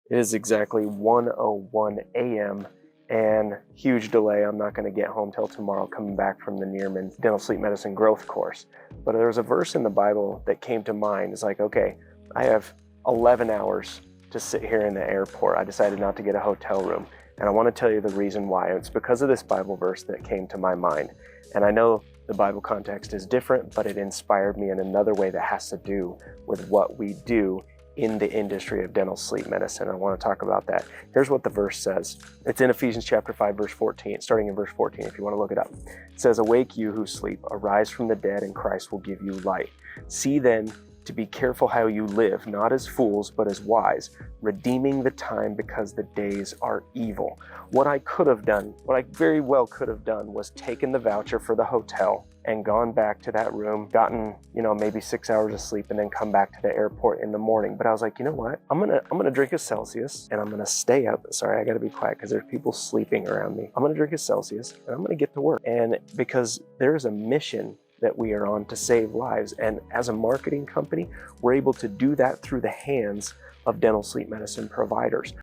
It is exactly 1:01 a.m. and huge delay. I'm not going to get home till tomorrow coming back from the Nearman Dental Sleep Medicine Growth course. But there was a verse in the Bible that came to mind. It's like, okay, I have 11 hours to sit here in the airport. I decided not to get a hotel room. And I want to tell you the reason why. It's because of this Bible verse that came to my mind. And I know the Bible context is different, but it inspired me in another way that has to do with what we do in the industry of dental sleep medicine. I want to talk about that. Here's what the verse says. It's in Ephesians chapter 5, verse 14, starting in verse 14, if you want to look it up. It says, "Awake you who sleep, arise from the dead, and Christ will give you light. See then to be careful how you live, not as fools, but as wise, redeeming the time because the days are evil." What I could have done, what I very well could have done, was taken the voucher for the hotel and gone back to that room, gotten, maybe 6 hours of sleep, and then come back to the airport in the morning. But I was like, you know what? I'm gonna drink a Celsius, and I'm gonna stay up. Sorry, I gotta be quiet because there's people sleeping around me. I'm gonna drink a Celsius, and I'm gonna get to work. And because there is a mission that we are on to save lives. And as a marketing company, we're able to do that through the hands of dental sleep medicine providers.